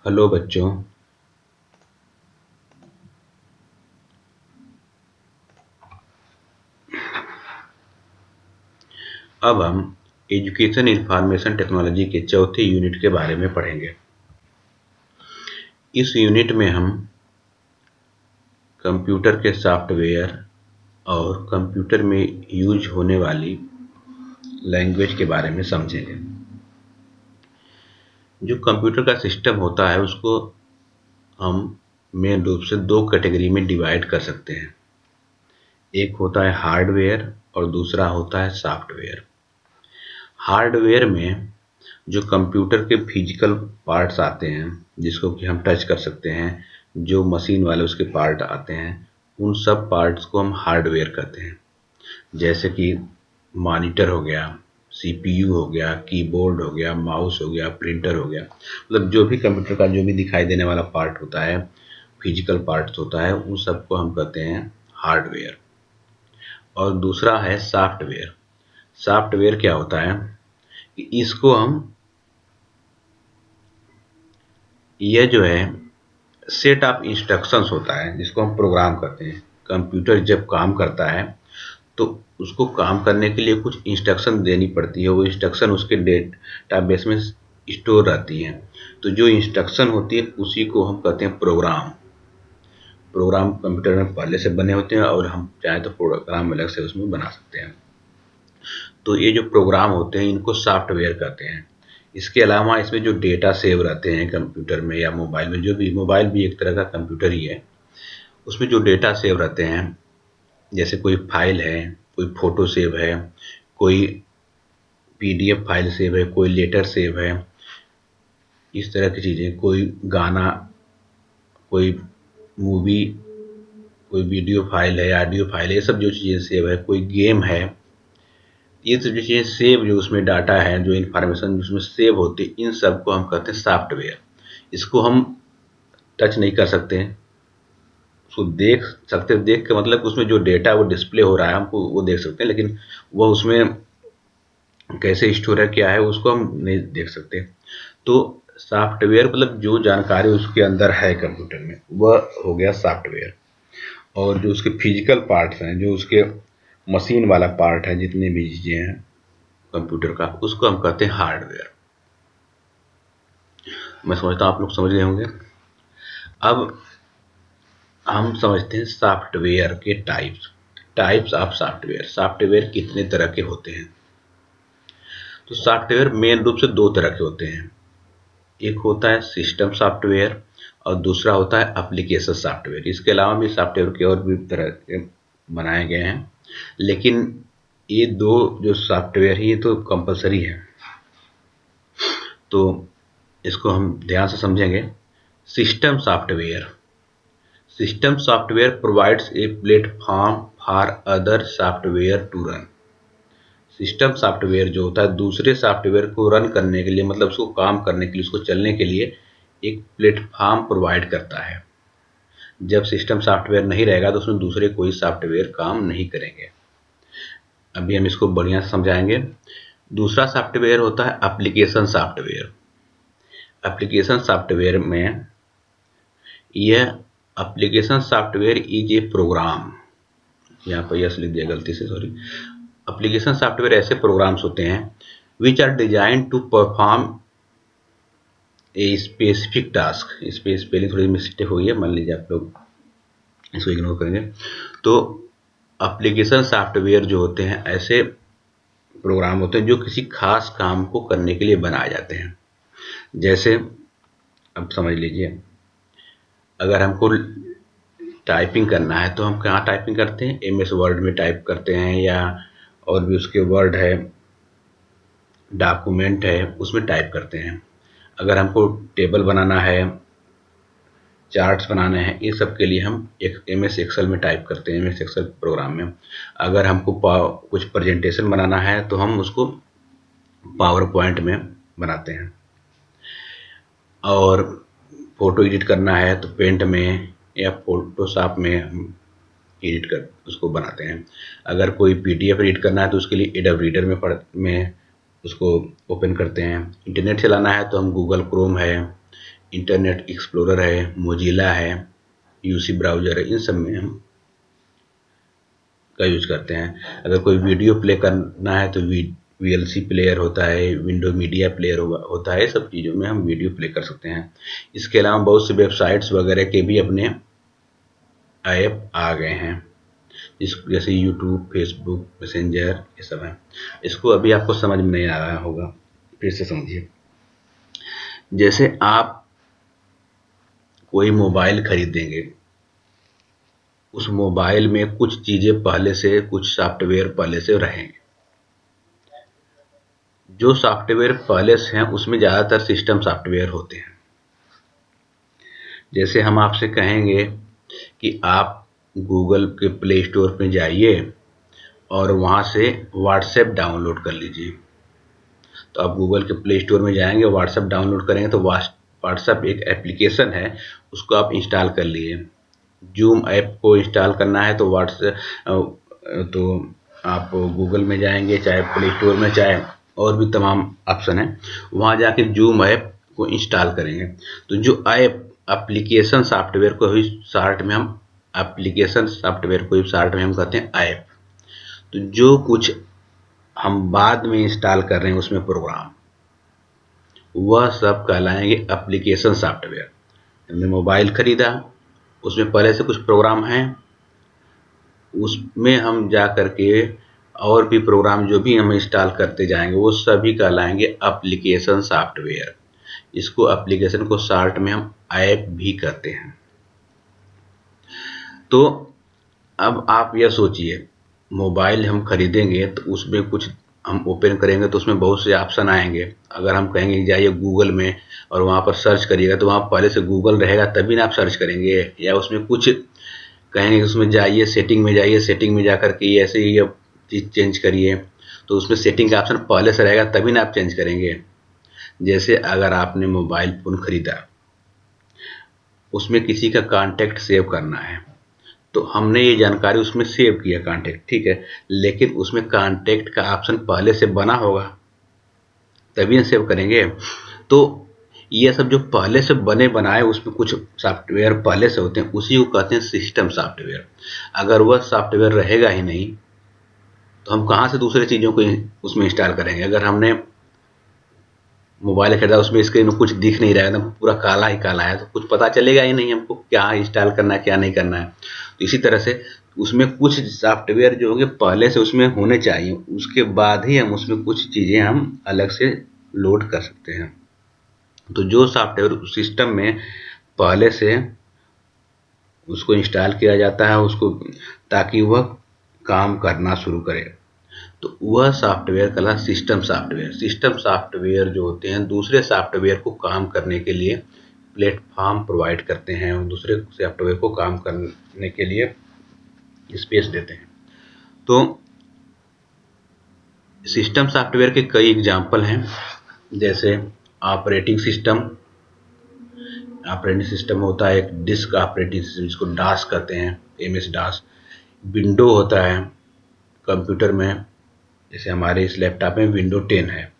Hello बच्चों। अब हम एजुकेशन इंफॉर्मेशन टेक्नोलॉजी के चौथे यूनिट के बारे में पढ़ेंगे। इस यूनिट में हम कंप्यूटर के सॉफ्टवेयर और कंप्यूटर में यूज होने वाली लैंग्वेज के बारे में समझेंगे। जो कंप्यूटर का सिस्टम होता है उसको हम मेन रूप से दो कैटेगरी में डिवाइड कर सकते हैं। एक होता है हार्डवेयर और दूसरा होता है सॉफ्टवेयर। हार्डवेयर में जो कंप्यूटर के फिजिकल पार्ट्स आते हैं जिसको कि हम टच कर सकते हैं, जो मशीन वाले उसके पार्ट आते हैं, उन सब पार्ट्स को हम हार्डवेयर कहते हैं। जैसे कि मॉनिटर हो गया, सीपीयू हो गया, कीबोर्ड हो गया, माउस हो गया, प्रिंटर हो गया, मतलब जो भी कंप्यूटर का जो भी दिखाई देने वाला पार्ट होता है, फिजिकल पार्ट्स होता है, उन सबको हम कहते हैं हार्डवेयर। और दूसरा है सॉफ्टवेयर। सॉफ्टवेयर क्या होता है कि इसको हम, यह जो है सेट ऑफ इंस्ट्रक्शंस होता है जिसको हम प्रोग्राम करते हैं। कंप्यूटर जब काम करता है तो उसको काम करने के लिए कुछ इंस्ट्रक्शन देनी पड़ती है। वो इंस्ट्रक्शन उसके डेटाबेस में स्टोर रहती हैं। तो जो इंस्ट्रक्शन होती है उसी को हम कहते हैं प्रोग्राम। प्रोग्राम कंप्यूटर में पहले से बने होते हैं और हम चाहें तो प्रोग्राम अलग से उसमें बना सकते हैं। तो ये जो प्रोग्राम होते हैं इनको सॉफ्टवेयर कहते हैं। इसके अलावा इसमें जो डेटा सेव रहते हैं कंप्यूटर में या मोबाइल में, जो भी, मोबाइल भी एक तरह का कंप्यूटर ही है, उसमें जो डेटा सेव रहते हैं, जैसे कोई फाइल है, कोई फोटो सेव है, कोई पीडीएफ फाइल सेव है, कोई लेटर सेव है, इस तरह की चीज़ें, कोई गाना, कोई मूवी, कोई वीडियो फाइल है, ऑडियो फाइल है, ये सब जो चीज़ें सेव है, कोई गेम है, ये सब जो चीज़ें सेव, जो उसमें डाटा है, जो इन्फॉर्मेशन उसमें सेव होती है, इन सब को हम कहते हैं सॉफ्टवेयर। इसको हम टच नहीं कर सकते हैं, उसको देख सकते हैं। देख के मतलब उसमें जो डेटा वो डिस्प्ले हो रहा है हमको वो देख सकते हैं, लेकिन वो उसमें कैसे स्टोर है, क्या है, उसको हम नहीं देख सकते। तो सॉफ्टवेयर मतलब जो जानकारी उसके अंदर है कंप्यूटर में, वह हो गया सॉफ्टवेयर। और जो उसके फिजिकल पार्ट्स हैं, जो उसके मशीन वाला पार्ट है, जितनी भी चीज़ें हैं कंप्यूटर का, उसको हम कहते हैं हार्डवेयर। मैं समझता हूँ आप लोग समझ गए होंगे। अब हम समझते हैं सॉफ्टवेयर के टाइप्स ऑफ सॉफ्टवेयर। सॉफ्टवेयर कितने तरह के होते हैं? तो सॉफ्टवेयर मेन रूप से दो तरह के होते हैं। एक होता है सिस्टम सॉफ्टवेयर और दूसरा होता है एप्लीकेशन सॉफ्टवेयर। इसके अलावा भी सॉफ्टवेयर के और भी तरह के बनाए गए हैं, लेकिन ये दो जो सॉफ्टवेयर ही तो कंपलसरी है, तो इसको हम ध्यान से समझेंगे। System software. System software provides a platform for other software to run. System software जो होता है दूसरे सॉफ्टवेयर को रन करने के लिए, मतलब उसको काम करने के लिए, उसको चलने के लिए एक प्लेटफॉर्म प्रोवाइड करता है। जब सिस्टम सॉफ्टवेयर नहीं रहेगा तो उसमें दूसरे कोई सॉफ्टवेयर काम नहीं करेंगे। अभी हम इसको बढ़िया से समझाएंगे। दूसरा सॉफ्टवेयर होता है एप्लीकेशन सॉफ्टवेयर। एप्लीकेशन सॉफ्टवेयर में यह application software is a program, यहाँ पर यस लिख दिया गलती से, सॉरी। एप्लीकेशन सॉफ्टवेयर ऐसे प्रोग्राम्स होते हैं which are design to perform a specific task. इस पे स्पेलिंग थोड़ी मिस्टेक हुई है, मान लीजिए, आप लोग इसको इग्नोर करेंगे। तो एप्लीकेशन सॉफ्टवेयर जो होते हैं ऐसे प्रोग्राम होते हैं जो किसी खास काम को करने के लिए बनाए जाते हैं। जैसे अब समझ लीजिए, अगर हमको टाइपिंग करना है तो हम कहाँ टाइपिंग करते हैं? एमएस वर्ड में टाइप करते हैं, या और भी उसके वर्ड है, डॉक्यूमेंट है, उसमें टाइप करते हैं। अगर हमको टेबल बनाना है, चार्ट्स बनाने हैं, ये सब के लिए हम एक एमएस एक्सेल में टाइप करते हैं, एमएस एक्सेल प्रोग्राम में। अगर हमको कुछ प्रेजेंटेशन बनाना है तो हम उसको पावर पॉइंट में बनाते हैं। और फोटो एडिट करना है तो पेंट में या फोटोशॉप में हम एडिट कर उसको बनाते हैं। अगर कोई पीडीएफ एडिट करना है तो उसके लिए एडोब रीडर में उसको ओपन करते हैं। इंटरनेट चलाना है तो हम गूगल क्रोम है इंटरनेट एक्सप्लोरर है, मोजिला है, यूसी ब्राउज़र है, इन सब में हम का यूज करते हैं। अगर कोई वीडियो प्ले करना है तो वीएलसी प्लेयर होता है, विंडो मीडिया प्लेयर होता है, सब चीज़ों में हम वीडियो प्ले कर सकते हैं। इसके अलावा बहुत से वेबसाइट्स वगैरह के भी अपने ऐप आ गए हैं, जैसे यूट्यूब, फेसबुक, मैसेंजर, ये सब है। इसको अभी आपको समझ में नहीं आ रहा होगा, फिर से समझिए। जैसे आप कोई मोबाइल खरीदेंगे, उस मोबाइल में कुछ चीज़ें पहले से, कुछ सॉफ्टवेयर पहले से रहेंगे। जो सॉफ्टवेयर पहले से हैं उसमें ज़्यादातर सिस्टम सॉफ्टवेयर होते हैं। जैसे हम आपसे कहेंगे कि आप गूगल के प्ले स्टोर पे जाइए और वहाँ से व्हाट्सएप डाउनलोड कर लीजिए। तो आप गूगल के प्ले स्टोर में जाएंगे, व्हाट्सएप डाउनलोड करेंगे, तो व्हाट्सएप एक एप्लीकेशन है, उसको आप इंस्टॉल कर लिए। जूम ऐप को इंस्टॉल करना है तो तो आप गूगल में जाएंगे, चाहे प्ले स्टोर में, चाहे और भी तमाम ऑप्शन है, वहाँ जाके जूम ऐप को इंस्टॉल करेंगे। तो जो ऐप एप्लीकेशन सॉफ्टवेयर को ही शॉर्ट में हम कहते हैं ऐप। तो जो कुछ हम बाद में इंस्टॉल कर रहे हैं उसमें प्रोग्राम, वह सब कहलाएंगे एप्लीकेशन सॉफ्टवेयर। हमने मोबाइल खरीदा, उसमें पहले से कुछ प्रोग्राम हैं, उसमें हम जा करके और भी प्रोग्राम जो भी हम इंस्टॉल करते जाएंगे वो सभी कहलाएंगे एप्लीकेशन सॉफ्टवेयर। इसको एप्लीकेशन को शॉर्ट में हम ऐप भी कहते हैं। तो अब आप यह सोचिए, मोबाइल हम खरीदेंगे तो उसमें कुछ हम ओपन करेंगे तो उसमें बहुत से ऑप्शन आएंगे। अगर हम कहेंगे जाइए गूगल में और वहाँ पर सर्च करिएगा, तो वहाँ पहले से गूगल रहेगा तभी ना आप सर्च करेंगे। या उसमें कुछ कहेंगे उसमें जाइए, सेटिंग में जाइए, सेटिंग में जाकर के ऐसे ही चीज़ चेंज करिए, तो उसमें सेटिंग का ऑप्शन पहले से रहेगा तभी ना आप चेंज करेंगे। जैसे अगर आपने मोबाइल फ़ोन खरीदा, उसमें किसी का कांटेक्ट सेव करना है, तो हमने ये जानकारी उसमें सेव किया कांटेक्ट, ठीक है, लेकिन उसमें कांटेक्ट का ऑप्शन पहले से बना होगा तभी ना सेव करेंगे। तो ये सब जो पहले से बने बनाए उसमें कुछ सॉफ्टवेयर पहले से होते हैं, उसी को कहते हैं सिस्टम सॉफ्टवेयर। अगर वह सॉफ्टवेयर रहेगा ही नहीं तो हम कहाँ से दूसरे चीज़ों को उसमें इंस्टॉल करेंगे। अगर हमने मोबाइल खरीदा, उसमें स्क्रीन में कुछ दिख नहीं रहा है, एकदम पूरा काला ही काला है, तो कुछ पता चलेगा ही नहीं हमको क्या इंस्टॉल करना है, क्या नहीं करना है। तो इसी तरह से उसमें कुछ सॉफ्टवेयर जो होंगे पहले से उसमें होने चाहिए, उसके बाद ही हम उसमें कुछ चीज़ें हम अलग से लोड कर सकते हैं। तो जो सॉफ्टवेयर सिस्टम में पहले से उसको इंस्टॉल किया जाता है उसको, ताकि वह काम करना शुरू करे, तो वह सॉफ्टवेयर कहला सिस्टम सॉफ्टवेयर। सिस्टम सॉफ्टवेयर जो होते हैं दूसरे सॉफ्टवेयर को काम करने के लिए प्लेटफॉर्म प्रोवाइड करते हैं, और दूसरे सॉफ्टवेयर को काम करने के लिए स्पेस देते हैं। तो सिस्टम सॉफ्टवेयर के कई एग्जाम्पल हैं, जैसे ऑपरेटिंग सिस्टम होता है, एक डिस्क ऑपरेटिंग सिस्टम जिसको डास कहते हैं, MS डास। विंडो होता है कंप्यूटर में, जैसे हमारे इस लैपटॉप में विंडो 10 है,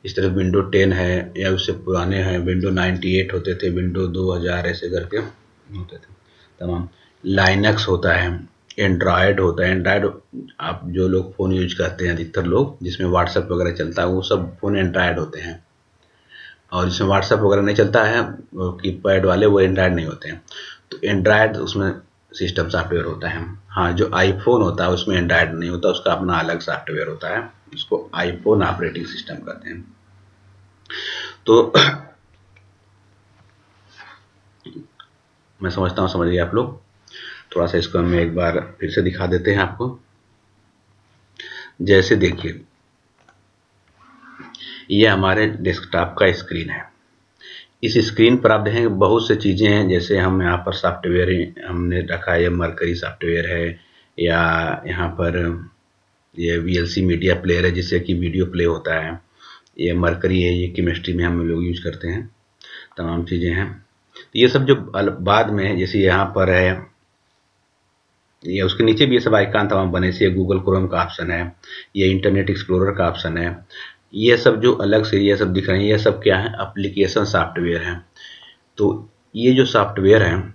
इस तरह विंडो 10 है, या उससे पुराने हैं विंडो 98 होते थे, विंडो 2000 ऐसे करके होते थे तमाम। लाइनक्स होता है, एंड्रॉयड होता है। एंड्रॉयड आप जो लोग फ़ोन यूज करते हैं, अधिकतर लोग जिसमें व्हाट्सएप वगैरह चलता है, वो सब फ़ोन एंड्रॉयड होते हैं, और जिसमें व्हाट्सएप वगैरह नहीं चलता है, कीपैड वाले, वो एंड्रॉयड नहीं होते हैं। तो एंड्रॉयड उसमें सिस्टम सॉफ्टवेयर होता है। हाँ, जो आईफोन होता है उसमें एंड्रॉयड नहीं होता, उसका अपना अलग सॉफ्टवेयर होता है, उसको आईफोन ऑपरेटिंग सिस्टम कहते हैं। तो मैं समझता हूँ समझ गए आप लोग। थोड़ा सा इसको हम एक बार फिर से दिखा देते हैं आपको। जैसे देखिए, ये हमारे डेस्कटॉप का स्क्रीन है। इस स्क्रीन पर आप देखेंगे बहुत से चीज़ें हैं, जैसे हम यहाँ पर सॉफ्टवेयर हमने रखा है, मरकरी सॉफ्टवेयर है, या यहाँ पर ये VLC मीडिया प्लेयर है जिससे कि वीडियो प्ले होता है, ये मरकरी है, ये केमिस्ट्री में हम लोग यूज करते हैं, तमाम चीज़ें हैं। तो ये सब जो बाद में, जैसे यहाँ पर है, ये उसके नीचे भी ये सब आइकन तमाम बने से, गूगल क्रोम का ऑप्शन है, ये इंटरनेट एक्सप्लोरर का ऑप्शन है, ये सब जो अलग से ये सब दिख रहे हैं, ये सब क्या है, एप्लीकेशन सॉफ्टवेयर हैं। तो ये जो सॉफ्टवेयर हैं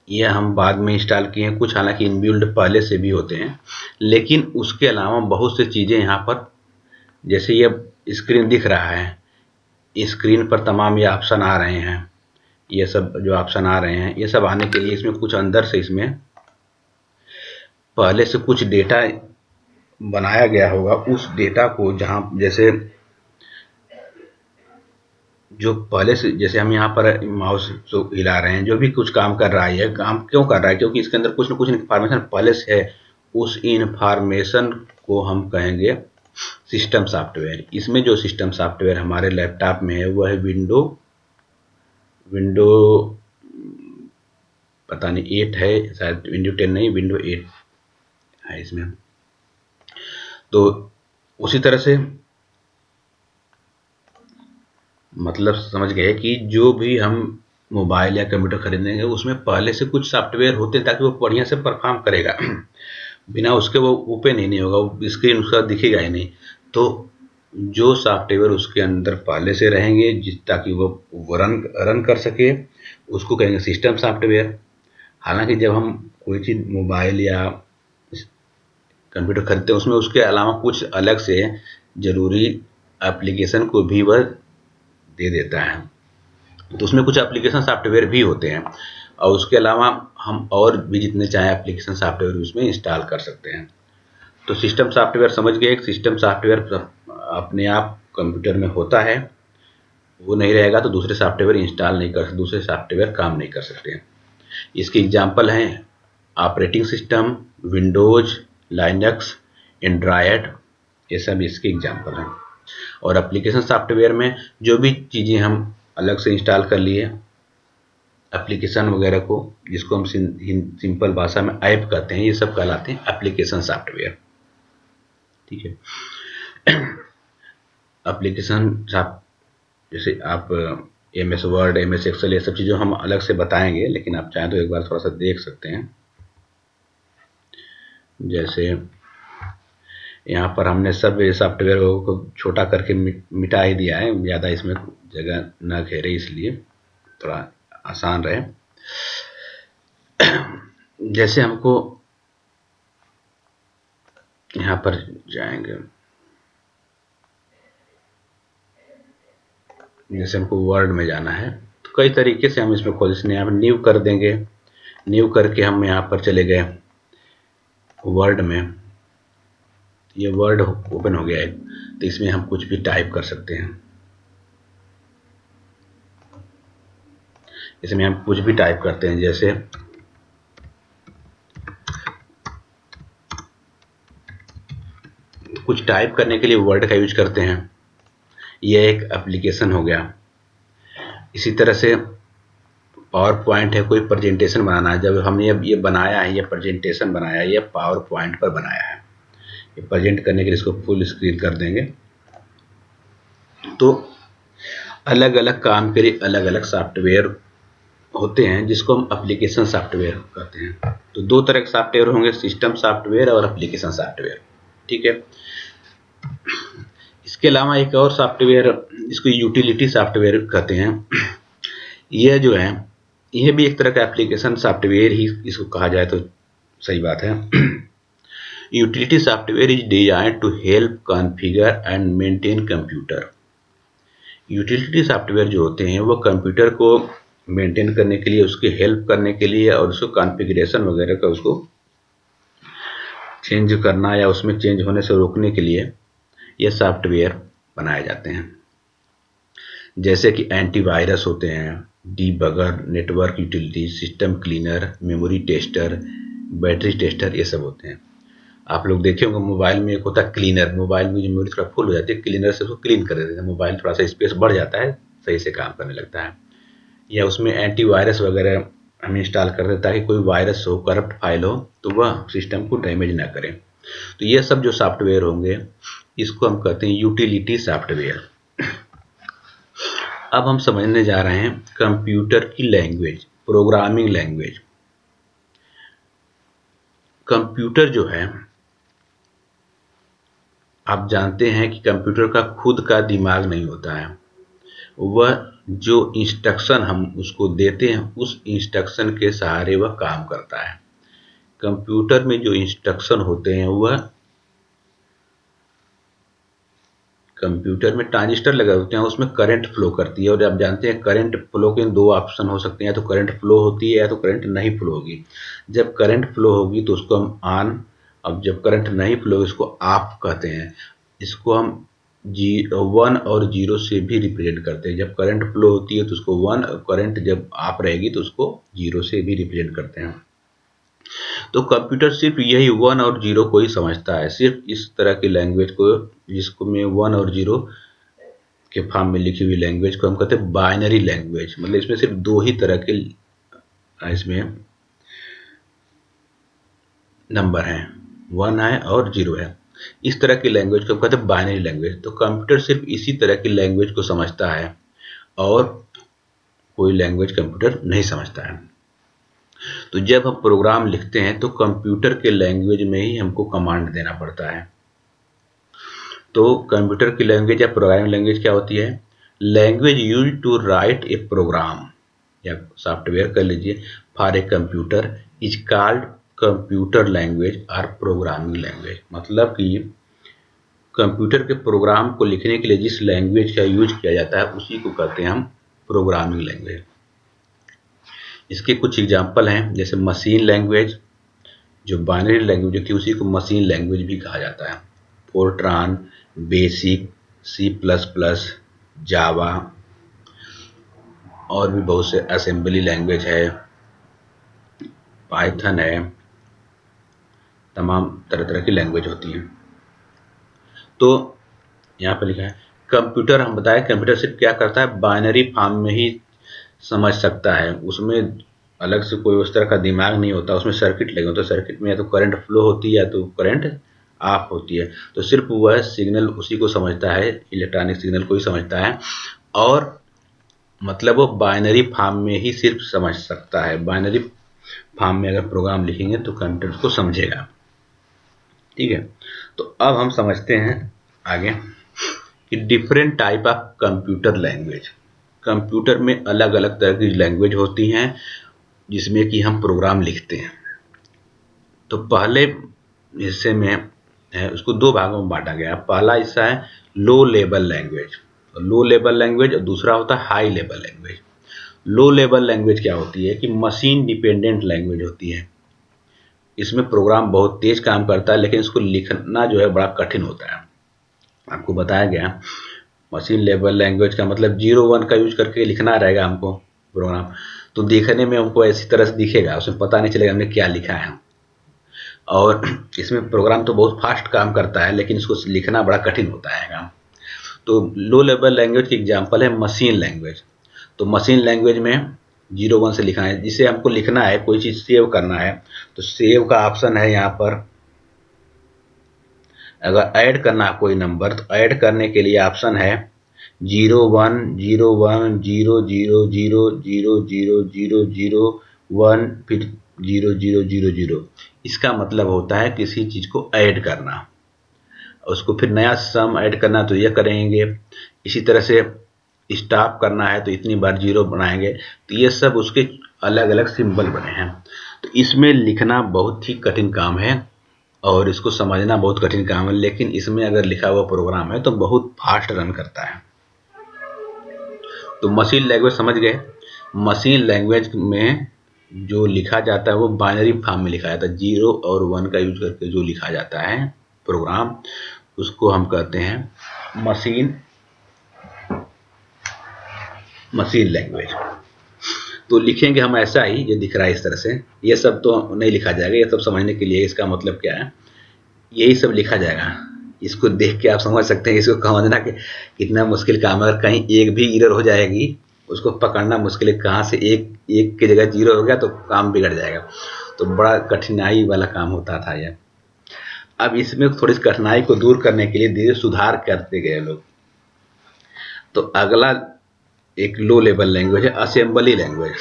ये हम बाद में इंस्टॉल किए हैं, कुछ हालांकि इनबिल्ड पहले से भी होते हैं, लेकिन उसके अलावा बहुत सी चीज़ें यहाँ पर, जैसे ये स्क्रीन दिख रहा है, स्क्रीन पर तमाम ये ऑप्शन आ रहे हैं, ये सब जो ऑप्शन आ रहे हैं ये सब आने के लिए इसमें कुछ अंदर से इसमें पहले से कुछ डेटा बनाया गया होगा। उस डेटा को जहाँ जैसे जो पहले से, जैसे हम यहाँ पर माउस जो हिला रहे हैं, जो भी कुछ काम कर रहा है, ये काम क्यों कर रहा है, क्योंकि इसके अंदर कुछ न कुछ इन्फॉर्मेशन पहले से है। उस इन्फॉर्मेशन को हम कहेंगे सिस्टम सॉफ्टवेयर। इसमें जो सिस्टम सॉफ्टवेयर हमारे लैपटॉप में है वह है विंडो पता नहीं 8 है शायद, विंडो 10 नहीं, विंडो 8 है इसमें। तो उसी तरह से मतलब समझ गए कि जो भी हम मोबाइल या कंप्यूटर खरीदेंगे उसमें पहले से कुछ सॉफ्टवेयर होते हैं ताकि वो बढ़िया से परफॉर्म करेगा। बिना उसके वो ओपन ही नहीं होगा, स्क्रीन उसका दिखेगा ही नहीं। तो जो सॉफ्टवेयर उसके अंदर पहले से रहेंगे ताकि वो रन कर सके, उसको कहेंगे सिस्टम सॉफ्टवेयर। हालांकि जब हम कोई चीज़ मोबाइल या कंप्यूटर खरीदते हैं उसमें उसके अलावा कुछ अलग से ज़रूरी एप्लीकेशन को भी वह दे देता है, तो उसमें कुछ एप्लीकेशन सॉफ्टवेयर भी होते हैं, और उसके अलावा हम और भी जितने चाहे एप्लीकेशन सॉफ्टवेयर उसमें इंस्टॉल कर सकते हैं। तो सिस्टम सॉफ्टवेयर समझ गए, एक सिस्टम सॉफ्टवेयर अपने आप कंप्यूटर में होता है, वो नहीं रहेगा तो दूसरे सॉफ्टवेयर इंस्टॉल नहीं कर सकते, दूसरे सॉफ्टवेयर काम नहीं कर सकते हैं। इसके एग्जाम्पल हैं operating system, Windows, Linux, Android, ये सब इसके एग्जाम्पल हैं। और एप्लीकेशन सॉफ्टवेयर में जो भी चीज़ें हम अलग से इंस्टॉल कर लिए एप्लीकेशन वगैरह को, जिसको हम सिंपल भाषा में ऐप कहते हैं, ये सब कहलाते हैं एप्लीकेशन सॉफ्टवेयर। ठीक है। एप्लीकेशन जैसे आप MS वर्ड, MS एक्सेल, ये सब चीज़ों हम अलग से बताएंगे, लेकिन आप चाहें तो एक बार थोड़ा सा देख सकते हैं। जैसे यहाँ पर हमने सब सॉफ्टवेयर को छोटा करके मिटा ही दिया है, ज़्यादा इसमें जगह न घेरे, इसलिए थोड़ा आसान रहे। जैसे हमको यहाँ पर जाएंगे, जैसे हमको वर्ड में जाना है तो कई तरीके से हम इसमें खोल, इसमें यहाँ पर न्यू कर देंगे, न्यू करके हम यहाँ पर चले गए वर्ड में, ये वर्ड ओपन हो गया है, तो इसमें हम कुछ भी टाइप कर सकते हैं। इसमें हम कुछ भी टाइप करते हैं, जैसे कुछ टाइप करने के लिए वर्ड का यूज करते हैं, यह एक एप्लीकेशन हो गया। इसी तरह से पावर पॉइंट है, कोई प्रेजेंटेशन बनाना है, जब हमने ये बनाया है, ये प्रेजेंटेशन बनाया है, ये पावर पॉइंट पर बनाया है, ये प्रेजेंट करने के लिए इसको फुल स्क्रीन कर देंगे। तो अलग अलग काम के लिए अलग अलग सॉफ्टवेयर होते हैं, जिसको हम एप्लीकेशन सॉफ्टवेयर कहते हैं। तो दो तरह के सॉफ्टवेयर होंगे, सिस्टम सॉफ्टवेयर और एप्लीकेशन सॉफ्टवेयर। ठीक है। इसके अलावा एक और सॉफ्टवेयर, इसको यूटिलिटी सॉफ्टवेयर कहते हैं। यह जो है, यह भी एक तरह का एप्लीकेशन सॉफ्टवेयर ही इसको कहा जाए तो सही बात है। Utility software is design to help configure and maintain computer. Utility software जो होते हैं वो कंप्यूटर को मेंटेन करने के लिए, उसकी हेल्प करने के लिए, और उसको कॉन्फ़िगरेशन वगैरह का उसको चेंज करना या उसमें चेंज होने से रोकने के लिए ये सॉफ्टवेयर बनाए जाते हैं। जैसे कि एंटीवायरस होते हैं, debugger, network utility, system cleaner, memory tester, battery tester, ये सब होते हैं। आप लोग देखे होंगे मोबाइल में एक होता है क्लीनर, मोबाइल में जो मेमोरी थोड़ा फुल हो जाती है, क्लीनर से उसको क्लीन कर देते हैं, मोबाइल थोड़ा सा स्पेस बढ़ जाता है, सही से काम करने लगता है। या उसमें एंटीवायरस वगैरह हम इंस्टॉल कर दें ताकि कोई वायरस हो, करप्ट फाइल हो तो वह सिस्टम को डैमेज ना करें। तो ये सब जो सॉफ्टवेयर होंगे इसको हम कहते हैं यूटिलिटी सॉफ्टवेयर। अब हम समझने जा रहे हैं कंप्यूटर की लैंग्वेज, प्रोग्रामिंग लैंग्वेज। कंप्यूटर जो है, आप जानते हैं कि कंप्यूटर का खुद का दिमाग नहीं होता है, वह जो इंस्ट्रक्शन हम उसको देते हैं उस इंस्ट्रक्शन के सहारे वह काम करता है। कंप्यूटर में जो इंस्ट्रक्शन होते हैं वह कंप्यूटर में ट्रांजिस्टर लगे होते हैं, उसमें करंट फ्लो करती है। और आप जानते हैं करंट फ्लो के दो ऑप्शन हो सकते हैं, या तो करंट फ्लो होती है या तो करंट नहीं फ्लो होगी। जब करंट फ्लो होगी तो उसको हम ऑन, अब जब करंट नहीं फ्लो होगी उसको ऑफ कहते हैं। इसको हम 1 और 0 से भी रिप्रेजेंट करते हैं। जब करंट फ्लो होती है तो उसको 1, और करंट जब ऑफ रहेगी तो उसको 0 से भी रिप्रेजेंट करते हैं। तो कंप्यूटर सिर्फ यही 1 और 0 को ही समझता है, सिर्फ इस तरह की लैंग्वेज को, जिसको में 1 और 0 के फॉर्म में लिखी हुई लैंग्वेज को हम कहते हैं बाइनरी लैंग्वेज। मतलब इसमें सिर्फ दो ही तरह के इसमें नंबर हैं, 1 है और 0 है। इस तरह की लैंग्वेज को हम कहते हैं बाइनरी लैंग्वेज। तो कंप्यूटर सिर्फ इसी तरह की लैंग्वेज को समझता है और कोई लैंग्वेज कंप्यूटर नहीं समझता है। तो जब हम प्रोग्राम लिखते हैं तो कंप्यूटर के लैंग्वेज में ही हमको कमांड देना पड़ता है। तो कंप्यूटर की लैंग्वेज या प्रोग्रामिंग लैंग्वेज क्या होती है? Language use to write a program या सॉफ्टवेयर कर लीजिए for a computer is called computer language और प्रोग्रामिंग लैंग्वेज। मतलब कि कंप्यूटर के प्रोग्राम को लिखने के लिए जिस लैंग्वेज का यूज किया जाता है उसी को कहते हैं हम प्रोग्रामिंग लैंग्वेज। इसके कुछ एग्जाम्पल हैं, जैसे मशीन लैंग्वेज, जो बाइनरी लैंग्वेज होती है उसी को मशीन लैंग्वेज भी कहा जाता है। फोर्ट्रान, बेसिक, C++, जावा और भी बहुत से असेंबली लैंग्वेज है, पाइथन है, तमाम तरह तरह की लैंग्वेज होती हैं। तो यहाँ पर लिखा है कंप्यूटर, हम बताएं कंप्यूटर सिर्फ क्या करता है, बाइनरी फॉर्म में ही समझ सकता है। उसमें अलग से कोई उस तरह का दिमाग नहीं होता, उसमें सर्किट लगे होते हैं, सर्किट में या तो करंट फ्लो होती है या तो करंट ऑफ होती है। तो सिर्फ वह सिग्नल उसी को समझता है, इलेक्ट्रॉनिक सिग्नल को ही समझता है, और मतलब वो बाइनरी फॉर्म में ही सिर्फ समझ सकता है। बाइनरी फॉर्म में अगर प्रोग्राम लिखेंगे तो कंप्यूटर उसको समझेगा। ठीक है, तो अब हम समझते हैं आगे कि different type of computer language. Computer में अलग अलग तरह की लैंग्वेज होती हैं जिसमें कि हम प्रोग्राम लिखते हैं। तो पहले हिस्से में है, उसको दो भागों में बांटा गया। पहला हिस्सा है low level language, low level language, और दूसरा होता है high level language. Low level language क्या होती है कि मशीन डिपेंडेंट लैंग्वेज होती है। इसमें प्रोग्राम बहुत तेज काम करता है लेकिन इसको लिखना जो है बड़ा कठिन होता है। आपको बताया गया मशीन लेवल लैंग्वेज का मतलब 0-1 का यूज करके लिखना रहेगा हमको प्रोग्राम, तो देखने में हमको ऐसी तरह से दिखेगा, उसमें पता नहीं चलेगा हमने क्या लिखा है। और इसमें प्रोग्राम तो बहुत फास्ट काम करता है लेकिन इसको लिखना बड़ा कठिन होता है काम। तो लो लेवल लैंग्वेज की एग्जांपल है मशीन लैंग्वेज। तो मशीन लैंग्वेज में 0-1 से लिखना है, जिसे हमको लिखना है कोई चीज़ सेव करना है तो सेव का ऑप्शन है यहाँ पर। अगर ऐड करना है कोई नंबर तो ऐड करने के लिए ऑप्शन है 0-1 0-1 0-0-0-0-0-0-0-1 फिर 0-0-0-0। इसका मतलब होता है किसी चीज़ को ऐड करना, उसको फिर नया सम ऐड करना तो ये करेंगे, इसी तरह से स्टॉप करना है तो इतनी बार 0 बनाएंगे। तो ये सब उसके अलग अलग सिंबल बने हैं। तो इसमें लिखना बहुत ही कठिन काम है और इसको समझना बहुत कठिन काम है, लेकिन इसमें अगर लिखा हुआ प्रोग्राम है तो बहुत फास्ट रन करता है। तो मशीन लैंग्वेज समझ गए। मशीन लैंग्वेज में जो लिखा जाता है वो बाइनरी फॉर्म में लिखा जाता है, 0 और 1 का यूज करके जो लिखा जाता है प्रोग्राम, उसको हम कहते हैं मशीन लैंग्वेज। तो लिखेंगे हम ऐसा ही, ये दिख रहा है इस तरह से। ये सब तो नहीं लिखा जाएगा, ये सब समझने के लिए इसका मतलब क्या है, यही सब लिखा जाएगा। इसको देख के आप समझ सकते हैं इसको समझना कि कितना मुश्किल काम है। अगर कहीं एक भी एरर हो जाएगी उसको पकड़ना मुश्किल है, कहाँ से एक की जगह 0 हो गया तो काम बिगड़ जाएगा। तो बड़ा कठिनाई वाला काम होता था यह। अब इसमें थोड़ी कठिनाई को दूर करने के लिए धीरे सुधार करते गए लोग। तो अगला एक लो लेवल लैंग्वेज है असेंबली लैंग्वेज।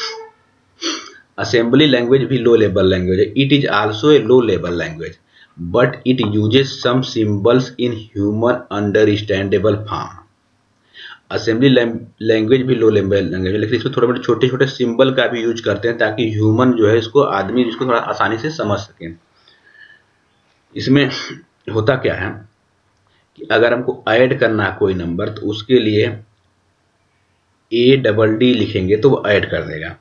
असेंबली लैंग्वेज भी लो लेवल लैंग्वेज है। It is also a low level language but it uses some symbols in human understandable form। Assembly language भी लो लेवल लैंग्वेज है, लेकिन इसमें थोड़े बड़े छोटे छोटे सिंबल का भी यूज करते हैं ताकि ह्यूमन जो है इसको आदमी इसको थोड़ा आसानी से समझ सके। इसमें होता क्या है कि अगर हमको ऐड करना है कोई नंबर तो उसके लिए ADD लिखेंगे तो वो ऐड कर देगा।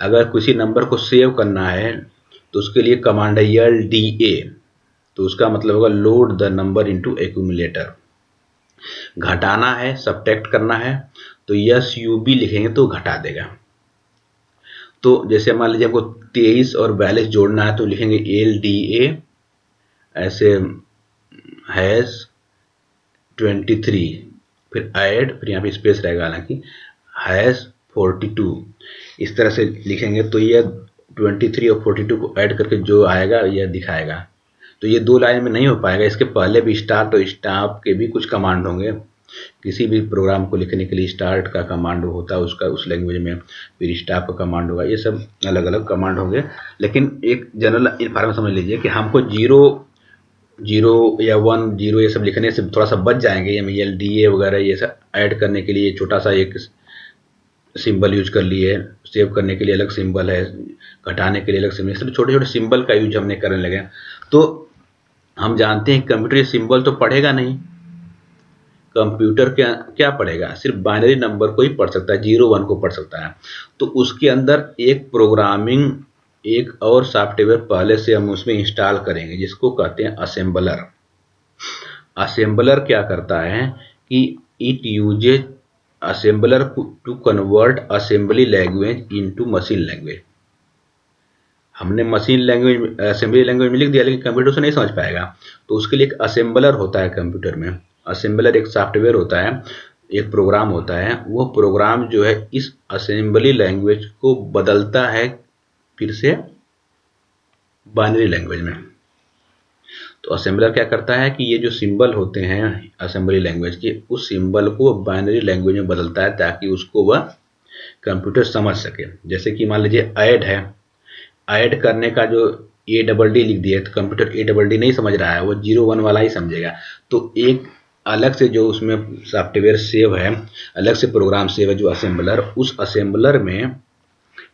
अगर किसी नंबर को सेव करना है तो उसके लिए कमांड है LDA, तो उसका मतलब होगा load the number into accumulator. घटाना है, सब्ट्रैक्ट करना है तो SUB लिखेंगे तो घटा देगा। तो जैसे मान लीजिए हमको 23 और 42 जोड़ना है तो लिखेंगे LDA ऐसे #23, फिर ऐड, फिर यहाँ पे स्पेस रहेगा हालांकि #42, इस तरह से लिखेंगे तो यह 23 और 42 को ऐड करके जो आएगा यह दिखाएगा। तो ये 2 लाइन में नहीं हो पाएगा, इसके पहले भी स्टार्ट और स्टॉप के भी कुछ कमांड होंगे। किसी भी प्रोग्राम को लिखने के लिए स्टार्ट का कमांड होता है उसका उस लैंग्वेज में, फिर स्टॉप का कमांड होगा, ये सब अलग अलग कमांड होंगे। लेकिन एक जनरल इन्फॉर्मेशन समझ लीजिए कि हमको 0 या 1 0 ये सब लिखने से थोड़ा सा बच जाएंगे। LDA वगैरह ये सब ऐड करने के लिए छोटा सा एक सिंबल यूज कर लिए, सेव करने के लिए अलग सिंबल है, घटाने के लिए अलग सिंबल, सब छोटे छोटे सिंबल का यूज हमने करने लगे। तो हम जानते हैं कंप्यूटर ये सिंबल तो पढ़ेगा नहीं, कंप्यूटर क्या पढ़ेगा, सिर्फ बाइनरी नंबर को ही पढ़ सकता है, 0 1 को पढ़ सकता है। तो उसके अंदर एक प्रोग्रामिंग एक और सॉफ्टवेयर पहले से हम उसमें इंस्टॉल करेंगे जिसको कहते हैं असेंबलर। असेंबलर क्या करता है कि it uses assembler to convert assembly language into machine language. हमने मशीन लैंग्वेज असेंबली लैंग्वेज में लिख दिया लेकिन कंप्यूटर से नहीं समझ पाएगा, तो उसके लिए एक असेंबलर होता है कंप्यूटर में। असेंबलर एक सॉफ्टवेयर होता है, एक प्रोग्राम होता है, वो प्रोग्राम जो है इस असेंबली लैंग्वेज को बदलता है फिर से बाइनरी लैंग्वेज में। तो असेंबलर क्या करता है कि ये जो सिंबल होते हैं असेंबली लैंग्वेज के, उस सिंबल को बाइनरी लैंग्वेज में बदलता है ताकि उसको वह कंप्यूटर समझ सके। जैसे कि मान लीजिए ऐड है, ऐड करने का जो ADD लिख दिया तो कंप्यूटर ADD नहीं समझ रहा है, वो 0 1 वाला ही समझेगा। तो एक अलग से जो उसमें सॉफ्टवेयर सेव है, अलग से प्रोग्राम सेव है जो असेंबलर, उस असेंबलर में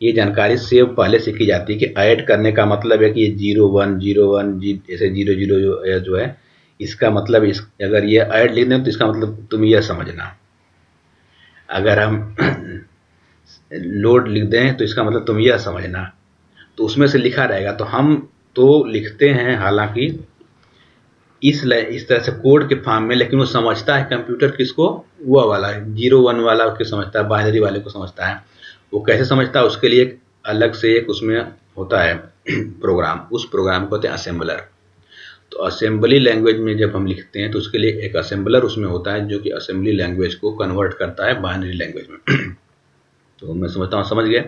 ये जानकारी सेव पहले से की जाती है कि ऐड करने का मतलब है कि ये 0 1 0 1 ऐसे 0 0 जो है इसका मतलब अगर ये ऐड लिख दें तो इसका मतलब तुम यह समझना। अगर हम लोड लिख दें तो इसका मतलब तुम यह समझना। तो उसमें से लिखा रहेगा। तो हम तो लिखते हैं हालांकि इस तरह से कोड के फॉर्म में, लेकिन वो समझता है कंप्यूटर किसको, वह वाला 0 1 वाला को समझता है, बाइनरी वाले को समझता है। वो कैसे समझता है उसके लिए एक अलग से एक उसमें होता है प्रोग्राम, उस प्रोग्राम को कहते हैं असेंबलर। तो असेंबली लैंग्वेज में जब हम लिखते हैं तो उसके लिए एक असेंबलर उसमें होता है जो कि असेंबली लैंग्वेज को कन्वर्ट करता है बाइनरी लैंग्वेज में। तो मैं समझता हूँ समझ गए।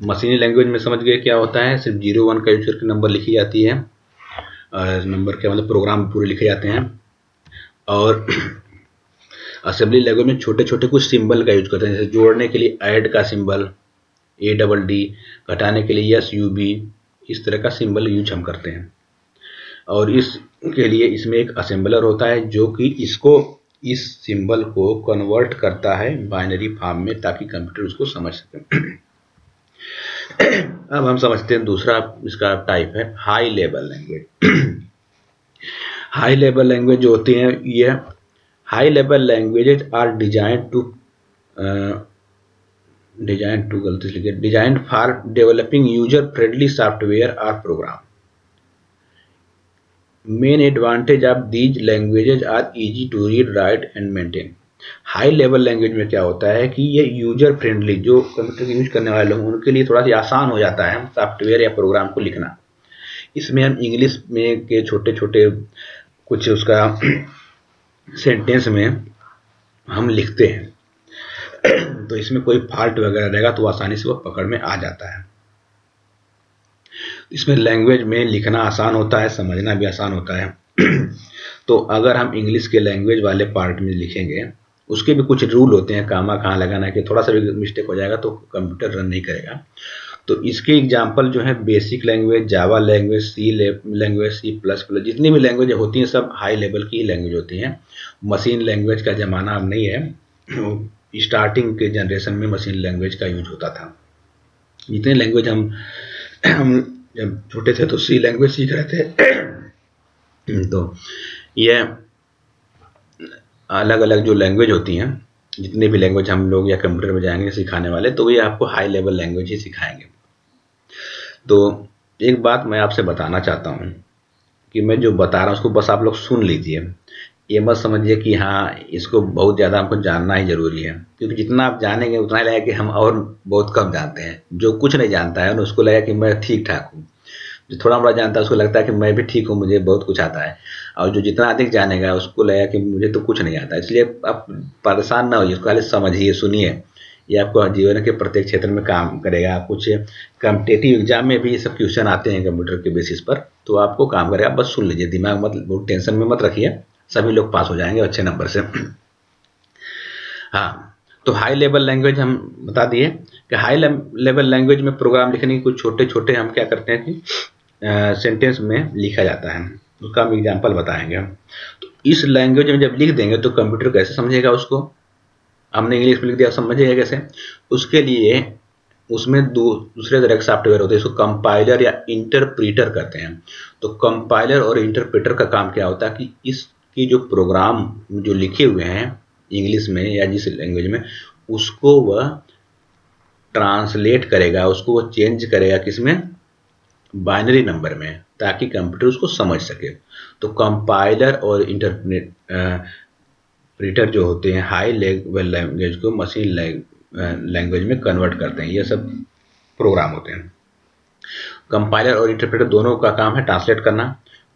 मशीनी लैंग्वेज में समझ गए क्या होता है, सिर्फ 0 1 का यूज करके नंबर लिखी जाती है, नंबर क्या मतलब प्रोग्राम पूरे लिखे जाते हैं। और असेंबली लैंग्वेज में छोटे छोटे कुछ सिंबल का यूज करते हैं, जैसे जोड़ने के लिए ऐड का सिंबल ADD, घटाने के लिए SUB, इस तरह का सिंबल यूज हम करते हैं। और इसके लिए इसमें एक असेंबलर होता है जो कि इस सिंबल को कन्वर्ट करता है बाइनरी फॉर्म में ताकि कंप्यूटर उसको समझ सके। अब हम समझते हैं दूसरा इसका टाइप है high level language. High level language जो होती हैं ये high level languages are designed for developing user friendly software और program. Main advantage of these languages are easy to read, write and maintain. High level language में क्या होता है कि ये यूजर फ्रेंडली, जो कंप्यूटर यूज करने वाले लोग उनके लिए थोड़ा सा आसान हो जाता है सॉफ्टवेयर या प्रोग्राम को लिखना। इसमें हम इंग्लिश में के छोटे छोटे कुछ उसका सेंटेंस में हम लिखते हैं तो इसमें कोई फॉल्ट वगैरह रहेगा तो आसानी से वो पकड़ में आ जाता है। इसमें लैंग्वेज में लिखना आसान होता है, समझना भी आसान होता है। तो अगर हम इंग्लिश के लैंग्वेज वाले पार्ट में लिखेंगे उसके भी कुछ रूल होते हैं, कामा कहाँ लगाना है कि थोड़ा सा भी मिस्टेक हो जाएगा तो कंप्यूटर रन नहीं करेगा। तो इसके एग्जाम्पल जो है बेसिक लैंग्वेज, जावा लैंग्वेज, सी लैंग्वेज, C++, जितनी भी लैंग्वेज होती हैं सब हाई लेवल की लैंग्वेज होती हैं। मशीन लैंग्वेज का ज़माना अब नहीं है। स्टार्टिंग के जनरेशन में मशीन लैंग्वेज का यूज होता था। जितने लैंग्वेज हम जब छोटे थे तो सी लैंग्वेज सीख रहे थे तो ये अलग अलग जो लैंग्वेज होती हैं, जितने भी लैंग्वेज हम लोग या कंप्यूटर में जाएंगे सिखाने वाले, तो ये आपको हाई लेवल लैंग्वेज ही सिखाएंगे। तो एक बात मैं आपसे बताना चाहता हूँ कि मैं जो बता रहा हूँ उसको बस आप लोग सुन लीजिए। ये मत समझिए कि हाँ इसको बहुत ज़्यादा हमको जानना ही ज़रूरी है, क्योंकि जितना आप जानेंगे उतना ही लगेगा कि हम और बहुत कम जानते हैं। जो कुछ नहीं जानता है उसको लगेगा कि मैं ठीक ठाक हूँ, जो थोड़ा मोड़ा जानता है उसको लगता है कि मैं भी ठीक हूँ, मुझे बहुत कुछ आता है। और जो जितना अधिक जानेगा उसको लगेगा कि मुझे तो कुछ नहीं आता। इसलिए आप परेशान ना होइए, उसको खाली समझिए, सुनिए। ये आपको जीवन के प्रत्येक क्षेत्र में काम करेगा। कुछ कॉम्पिटिटिव एग्जाम में भी ये सब क्वेश्चन आते हैं कंप्यूटर के बेसिस पर, तो आपको काम करेगा। बस सुन लीजिए, दिमाग मत बहुत टेंशन में मत रखिए, सभी लोग पास हो जाएंगे अच्छे नंबर से। हाँ, तो हाई लेवल लैंग्वेज हम बता दिए कि हाई लेवल लैंग्वेज में प्रोग्राम लिखने की कुछ छोटे छोटे हम क्या करते हैं कि सेंटेंस में लिखा जाता है, उसका हम एग्जाम्पल बताएंगे हम। तो इस लैंग्वेज में जब लिख देंगे तो कंप्यूटर कैसे समझेगा उसको? हमने इंग्लिश में लिख दिया, समझेगा कैसे? उसके लिए उसमें दूसरे तरह के सॉफ्टवेयर होते हैं, इसको कंपाइलर या इंटरप्रीटर कहते हैं। तो कंपाइलर और इंटरप्रीटर का काम क्या होता है कि इसकी जो प्रोग्राम जो लिखे हुए हैं इंग्लिश में या जिस लैंग्वेज में, उसको वह ट्रांसलेट करेगा, उसको वह चेंज करेगा किसमें? बाइनरी नंबर में, ताकि कंप्यूटर उसको समझ सके। तो कंपाइलर और इंटरप्रीटर जो होते हैं हाई लेवल लैंग्वेज को मशीन लैंग्वेज में कन्वर्ट करते हैं। ये सब प्रोग्राम होते हैं। कंपाइलर और इंटरप्रेटर दोनों का काम है ट्रांसलेट करना।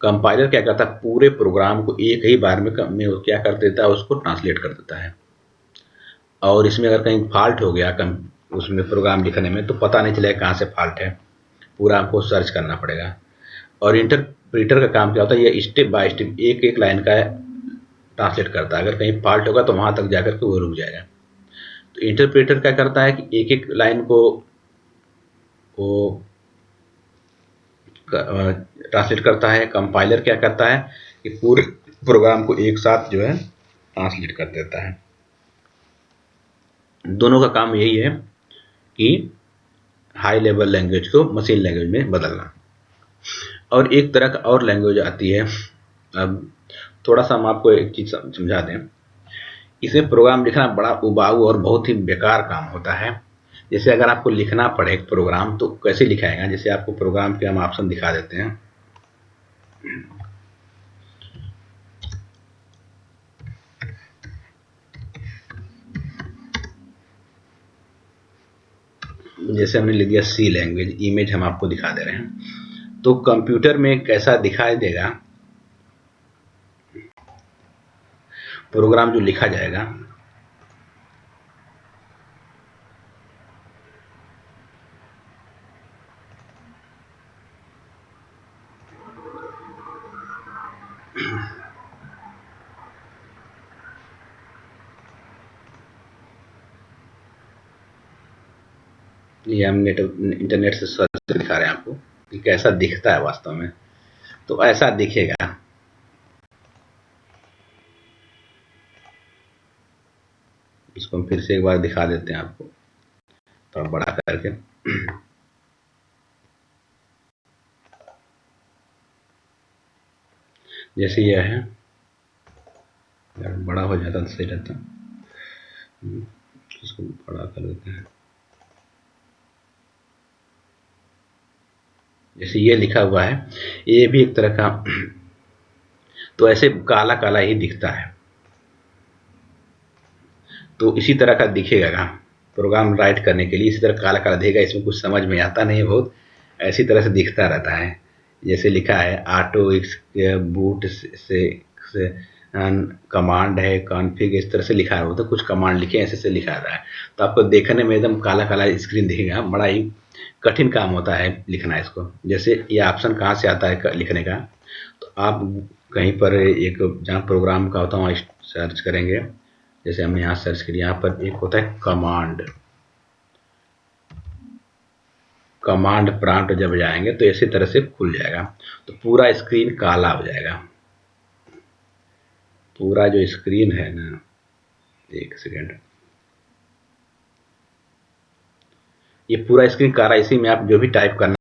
कंपाइलर क्या करता है, पूरे प्रोग्राम को एक ही बार में क्या कर देता है, उसको ट्रांसलेट कर देता है। और इसमें अगर कहीं फॉल्ट हो गया उसमें प्रोग्राम लिखने में, तो पता नहीं चलेगा कहाँ से फॉल्ट है, पूरा आपको सर्च करना पड़ेगा। और इंटरप्रीटर का काम क्या होता है, ये स्टेप बाय स्टेप एक एक लाइन का ट्रांसलेट करता है। अगर कहीं फॉल्ट होगा तो वहां तक जाकर के वो रुक जाएगा। तो इंटरप्रेटर क्या करता है कि एक एक लाइन को वो ट्रांसलेट करता है। कंपाइलर क्या करता है कि पूरे प्रोग्राम को एक साथ जो है ट्रांसलेट कर देता है। दोनों का काम यही है कि हाई लेवल लैंग्वेज को मशीन लैंग्वेज में बदलना। और एक तरह का और लैंग्वेज आती है, अब थोड़ा सा हम आपको एक चीज़ समझा दें। इसमें प्रोग्राम लिखना बड़ा उबाऊ और बहुत ही बेकार काम होता है। जैसे अगर आपको लिखना पड़े एक प्रोग्राम तो कैसे लिखाएगा, जैसे आपको प्रोग्राम के हम ऑप्शन दिखा देते हैं। जैसे हमने लिख दिया सी लैंग्वेज, इमेज हम आपको दिखा दे रहे हैं। तो कंप्यूटर में कैसा दिखाई देगा प्रोग्राम जो लिखा जाएगा, ये हम इंटरनेट से सर्च दिखा रहे हैं आपको कि कैसा दिखता है वास्तव में। तो ऐसा दिखेगा। इसको हम फिर से एक बार दिखा देते हैं आपको थोड़ा बड़ा करके। जैसे यह है, बड़ा हो जाता तो सही रहता। इसको बड़ा कर देते हैं। जैसे ये लिखा हुआ है, ये भी एक तरह का तो ऐसे काला काला ही दिखता है। तो इसी तरह का दिखेगा प्रोग्राम राइट करने के लिए, इसी तरह काला काला दिखेगा। इसमें कुछ समझ में आता नहीं है, बहुत ऐसी तरह से दिखता रहता है। जैसे लिखा है ऑटो बूट से कमांड है कॉन्फ़िग, इस तरह से लिखा है। वो तो कुछ कमांड लिखे ऐसे से लिखा रहा है, तो आपको देखने में एकदम काला काला स्क्रीन दिखेगा। बड़ा ही कठिन काम होता है लिखना इसको। जैसे ये ऑप्शन कहाँ से आता है लिखने का, तो आप कहीं पर एक जहाँ प्रोग्राम का होता है वहाँ सर्च करेंगे। जैसे हमने यहाँ सर्च किया, यहाँ पर एक होता है कमांड। कमांड प्रॉम्प्ट जब जाएंगे तो इसी तरह से खुल जाएगा, तो पूरा स्क्रीन काला हो जाएगा। पूरा जो स्क्रीन है ना, एक सेकेंड, ये पूरा स्क्रीन काला, इसी में आप जो भी टाइप करना